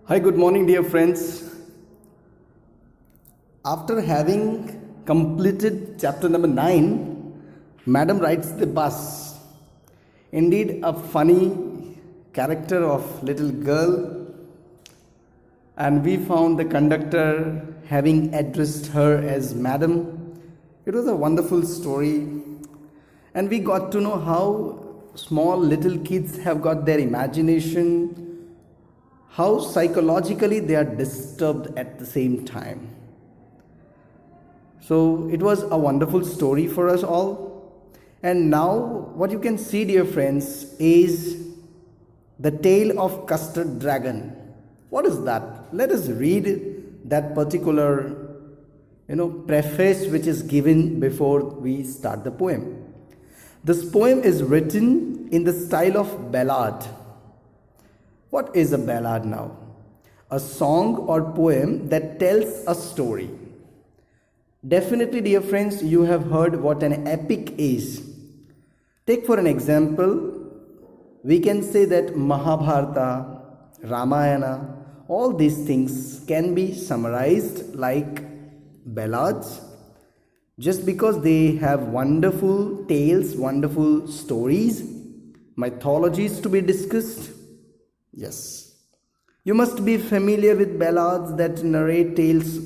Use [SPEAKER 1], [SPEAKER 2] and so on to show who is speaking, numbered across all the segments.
[SPEAKER 1] Hi, good morning, dear friends. After having completed chapter number 9, Madam rides the bus. Indeed, a funny character of little girl, and we found the conductor having addressed her as Madam. It was a wonderful story, and we got to know how small little kids have got their imagination, how psychologically they are disturbed at the same time. So it was a wonderful story for us all. And now what you can see, dear friends, is the tale of Custard Dragon. What is that? Let us read that particular preface which is given before we start the poem. This poem is written in the style of ballad. What is a ballad now? A song or poem that tells a story. Definitely, dear friends, you have heard what an epic is. Take for an example, we can say that Mahabharata, Ramayana, all these things can be summarized like ballads just because they have wonderful tales, wonderful stories, mythologies to be discussed. Yes, you must be familiar with ballads that narrate tales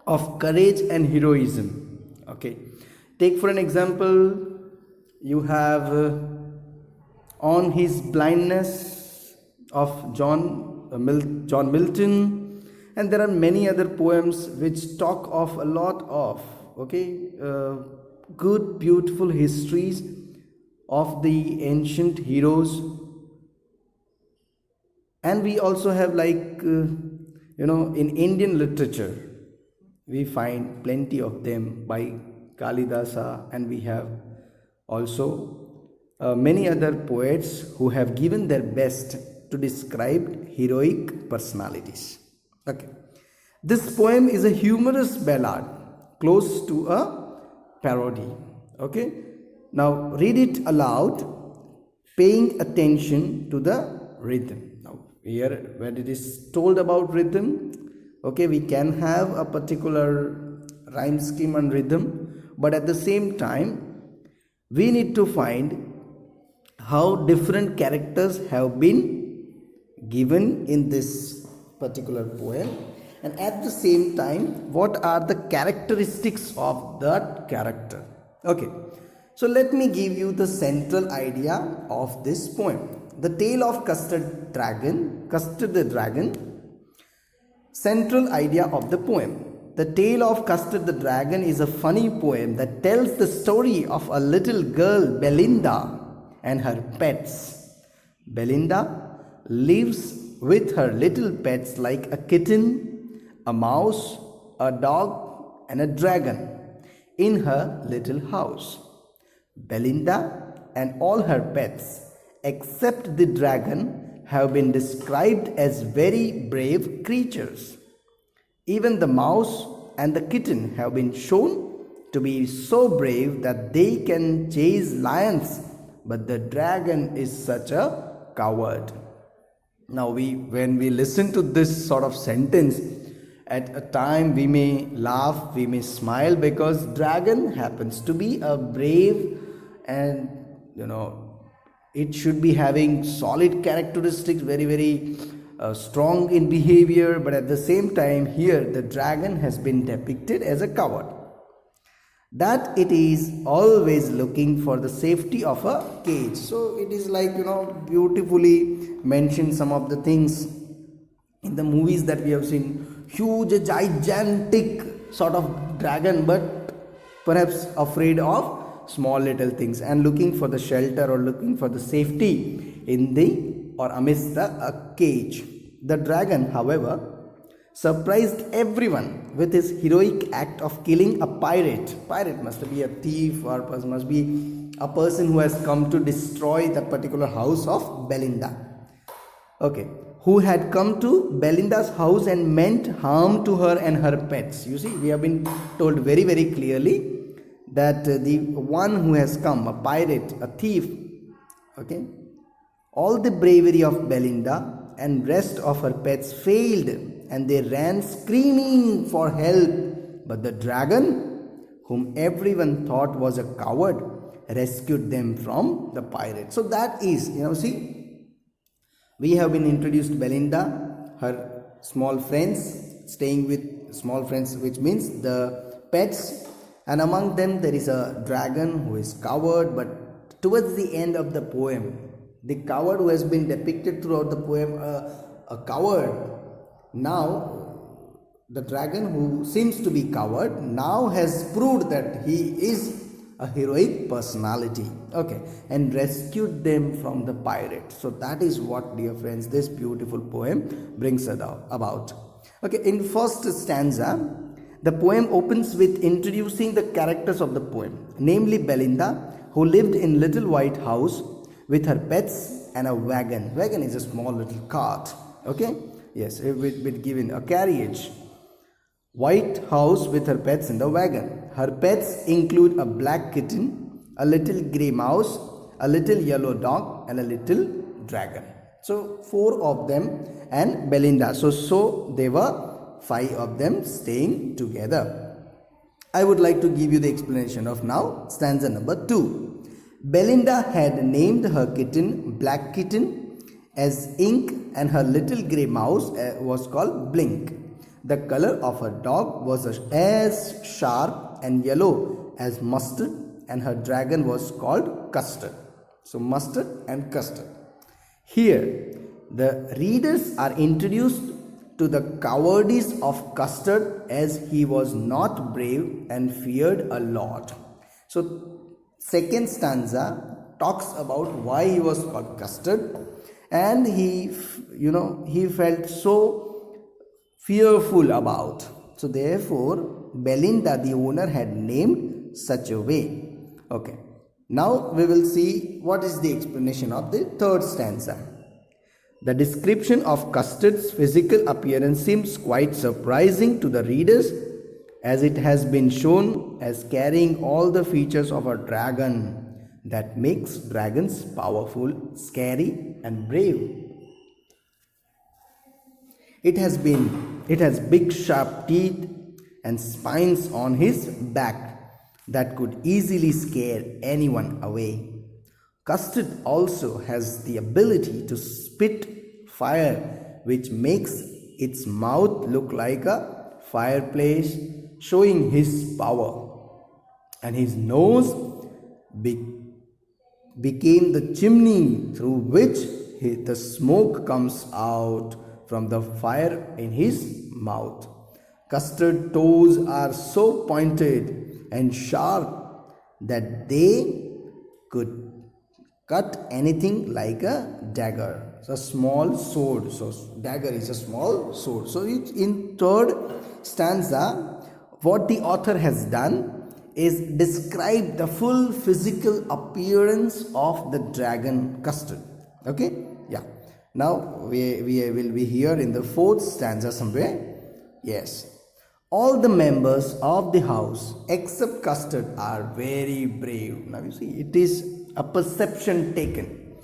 [SPEAKER 1] of courage and heroism. Okay, take for an example, you have On His Blindness of John Milton, and there are many other poems which talk of a lot of good, beautiful histories of the ancient heroes. And we also have in Indian literature, we find plenty of them by Kalidasa, and we have also many other poets who have given their best to describe heroic personalities. Okay, this poem is a humorous ballad close to a parody. Okay, now read it aloud, paying attention to the rhythm. Here, when it is told about rhythm, we can have a particular rhyme scheme and rhythm, but at the same time, we need to find how different characters have been given in this particular poem, and at the same time, what are the characteristics of that character. Okay, so let me give you the central idea of this poem. The tale of Custard the Dragon, central idea of the poem. The tale of Custard the Dragon is a funny poem that tells the story of a little girl, Belinda, and her pets. Belinda lives with her little pets like a kitten, a mouse, a dog, and a dragon in her little house. Belinda and all her pets, except the dragon, have been described as very brave creatures. Even the mouse and the kitten have been shown to be so brave that they can chase lions, but the dragon is such a coward. Now, when we listen to this sort of sentence, at a time we may laugh, we may smile, because dragon happens to be a brave and it should be having solid characteristics, very, very strong in behavior, but at the same time, here the dragon has been depicted as a coward. That it is always looking for the safety of a cage. So it is beautifully mentioned some of the things in the movies that we have seen. Huge, gigantic sort of dragon, but perhaps afraid of small little things and looking for the shelter or looking for the safety in the or amidst the cage. The dragon, however, surprised everyone with his heroic act of killing a pirate. Pirate must be a thief, or must be a person who has come to destroy the particular house of Belinda. Okay, who had come to Belinda's house and meant harm to her and her pets. You see, we have been told very, very clearly that the one who has come, a pirate, a thief, all the bravery of Belinda and rest of her pets failed, and they ran screaming for help. But the dragon, whom everyone thought was a coward, rescued them from the pirate. So that is, see, we have been introduced Belinda, her small friends, staying with small friends, which means the pets, and among them there is a dragon who is coward. But towards the end of the poem, the coward who has been depicted throughout the poem, a coward, now the dragon who seems to be coward now has proved that he is a heroic personality, okay, and rescued them from the pirate. So that is what, dear friends, this beautiful poem brings about. Okay, in first stanza, the poem opens with introducing the characters of the poem, namely Belinda, who lived in little white house with her pets and a wagon. Wagon is a small little cart, okay, yes, with given a carriage. White house with her pets in the wagon. Her pets include a black kitten, a little grey mouse, a little yellow dog, and a little dragon. So 4 of them and Belinda. So they were 5 of them staying together. I would like to give you the explanation of now stanza number 2. Belinda had named her kitten Black Kitten as Ink, and her little grey mouse was called Blink. The color of her dog was as sharp and yellow as mustard, and her dragon was called Custard. So mustard and custard. Here, the readers are introduced to the cowardice of Custard, as he was not brave and feared a lot. So second stanza talks about why he was called Custard, and he felt so fearful about. So therefore, Belinda, the owner, had named such a way. Okay. Now we will see what is the explanation of the third stanza. The description of Custard's physical appearance seems quite surprising to the readers, as it has been shown as carrying all the features of a dragon that makes dragons powerful, scary, and brave. It has big sharp teeth and spines on his back that could easily scare anyone away. Custard also has the ability to spit fire, which makes its mouth look like a fireplace, showing his power. And his nose became the chimney through which the smoke comes out from the fire in his mouth. Custard's toes are so pointed and sharp that they could cut anything like a dagger. It's a small sword. So dagger is a small sword. So in third stanza, what the author has done is describe the full physical appearance of the dragon Custard. Okay? Yeah. Now we will be here in the fourth stanza somewhere. Yes. All the members of the house except Custard are very brave. Now you see, it is a perception taken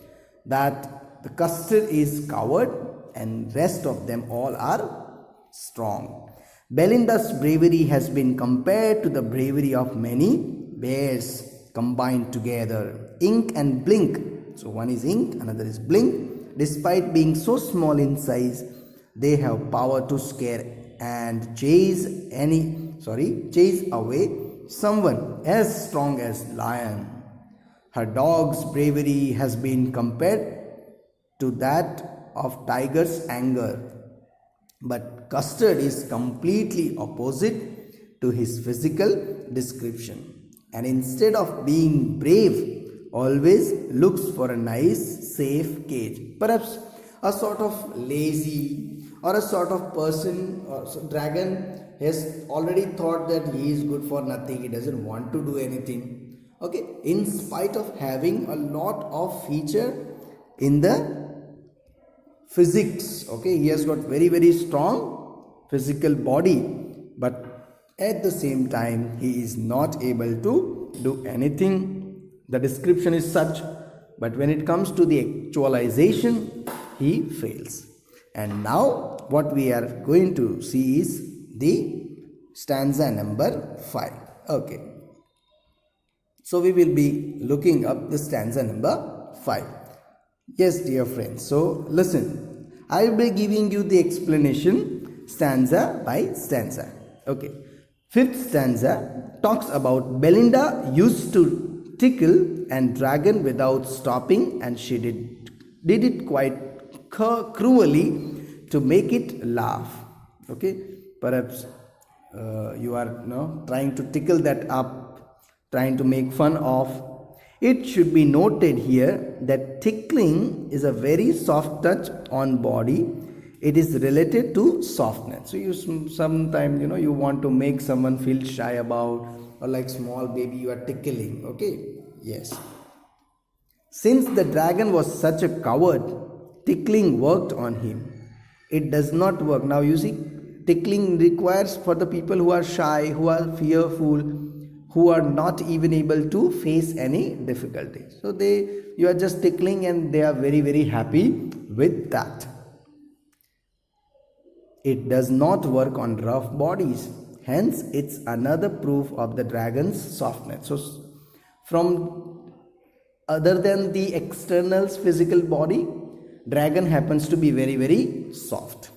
[SPEAKER 1] that the Custard is coward and rest of them all are strong. Belinda's bravery has been compared to the bravery of many bears combined together. Ink and Blink. So one is Ink, another is Blink. Despite being so small in size, they have power to scare and chase away someone as strong as lion. Her dog's bravery has been compared to that of tiger's anger. But Custard is completely opposite to his physical description, and instead of being brave, always looks for a nice, safe cage. Perhaps a sort of lazy or a sort of person or dragon has already thought that he is good for nothing, he doesn't want to do anything. Okay, in spite of having a lot of feature in the physics, okay, he has got very, very strong physical body, but at the same time he is not able to do anything. The description is such, but when it comes to the actualization, he fails. And now what we are going to see is the stanza number 5. Okay. So we will be looking up the stanza number 5. Yes, dear friends. So listen. I will be giving you the explanation stanza by stanza. Okay. Fifth stanza talks about Belinda used to tickle and dragon without stopping, and she did it quite cruelly to make it laugh. Okay, perhaps you are trying to tickle that up, trying to make fun of. It should be noted here that tickling is a very soft touch on body. It is related to softness. So you sometimes you want to make someone feel shy about, or like small baby you are tickling. Okay, yes. Since the dragon was such a coward, tickling worked on him. It does not work. Now you see, tickling requires for the people who are shy, who are fearful, who are not even able to face any difficulty. So you are just tickling and they are very, very happy with that. It does not work on rough bodies. Hence, it's another proof of the dragon's softness. So from other than the external physical body, dragon happens to be very, very soft.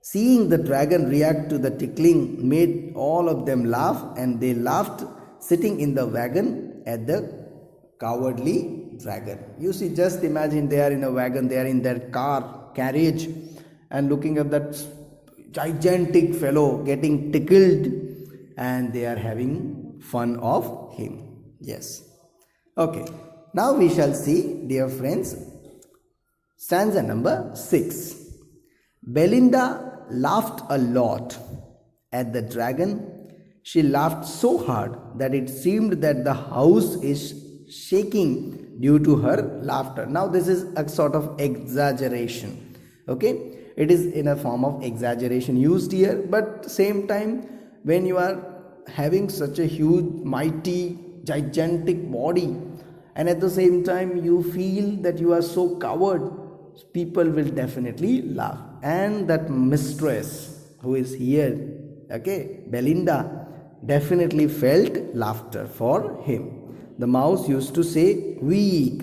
[SPEAKER 1] Seeing the dragon react to the tickling made all of them laugh, and they laughed sitting in the wagon at the cowardly dragon. You see, just imagine they are in a wagon, they are in their carriage, and looking at that gigantic fellow getting tickled, and they are having fun of him. Yes. Okay. Now we shall see, dear friends, stanza number 6. Belinda laughed a lot at the dragon. She laughed so hard that it seemed that the house is shaking due to her laughter. Now this is a sort of exaggeration. Okay, it is in a form of exaggeration used here, but same time when you are having such a huge, mighty, gigantic body, and at the same time you feel that you are so covered, people will definitely laugh. And that mistress who is here, okay, Belinda, definitely felt laughter for him. The mouse used to say weak.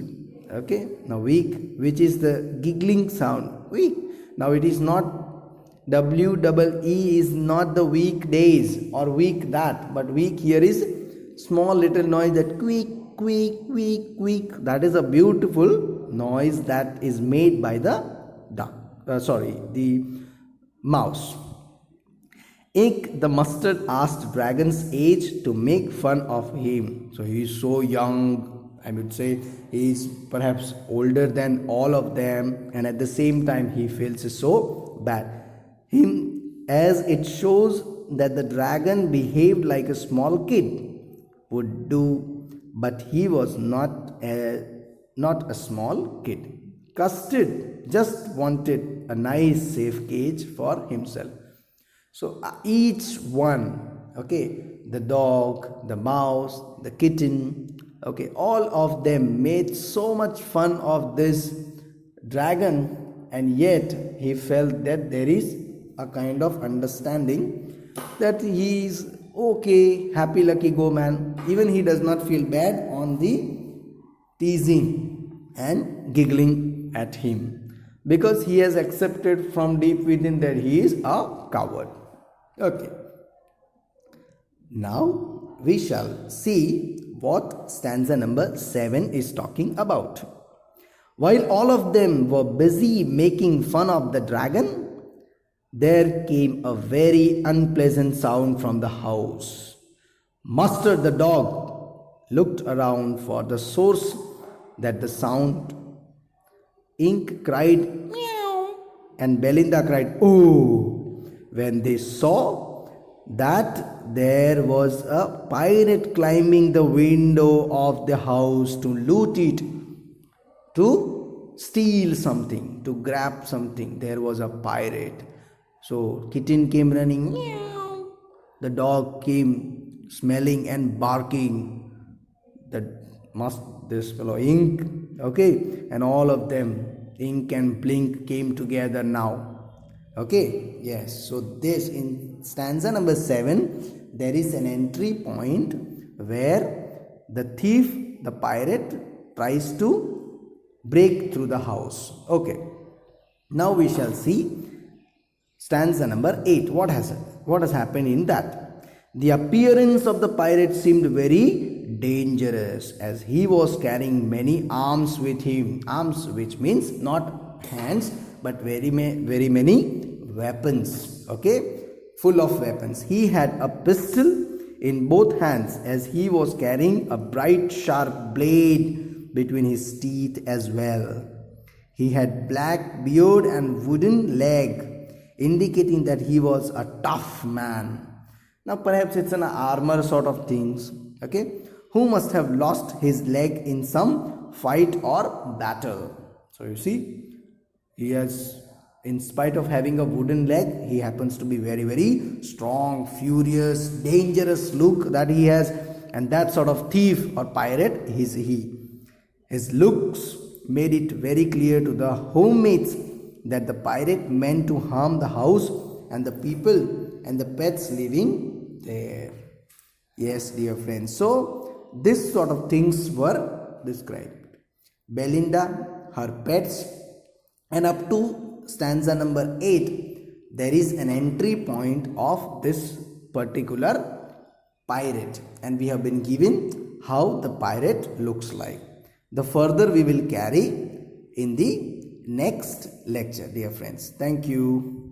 [SPEAKER 1] Okay, now weak, which is the giggling sound, weak. Now it is not W-E-E is not the weekdays or week that, but week here is small little noise, that queak, queak, queak, queak. That is a beautiful noise that is made by the the mouse. Ink the mustard asked dragon's age to make fun of him. So he is so young, I would say he is perhaps older than all of them, and at the same time he feels so bad. As it shows that the dragon behaved like a small kid would do, but he was not a small kid. Custard just wanted a nice safe cage for himself. So each one, okay, the dog, the mouse, the kitten, okay, all of them made so much fun of this dragon, and yet he felt that there is a kind of understanding that he is okay, happy lucky go man. Even he does not feel bad on the teasing and giggling at him, because he has accepted from deep within that he is a coward. Okay. Now we shall see what stanza number 7 is talking about. While all of them were busy making fun of the dragon, there came a very unpleasant sound from the house. Mustard the dog looked around for the source that the sound. Ink cried meow, and Belinda cried oh, when they saw that there was a pirate climbing the window of the house to loot it, to steal something, to grab something. There was a pirate. So kitten came running, meow. The dog came smelling and barking. This fellow Ink, okay, and all of them ink and blink came together now. Okay, yes. So this in stanza number 7, there is an entry point where the thief, the pirate, tries to break through the house. Okay. Now we shall see stanza number 8. What has happened in that? The appearance of the pirate seemed very dangerous, as he was carrying many arms with him. Arms, which means not hands, but very many weapons. Okay, full of weapons. He had a pistol in both hands, as he was carrying a bright sharp blade between his teeth as well. He had black beard and wooden leg, indicating that he was a tough man. Now perhaps it's an armor sort of things, okay, who must have lost his leg in some fight or battle. So you see, he has, in spite of having a wooden leg, he happens to be very strong, furious, dangerous look that he has, and that sort of thief or pirate is he. His looks made it very clear to the homemates that the pirate meant to harm the house and the people and the pets living there. Yes, dear friends. So this sort of things were described. Belinda, her pets, and up to stanza number 8, there is an entry point of this particular pirate, and we have been given how the pirate looks like. The further we will carry in the next lecture, dear friends. Thank you.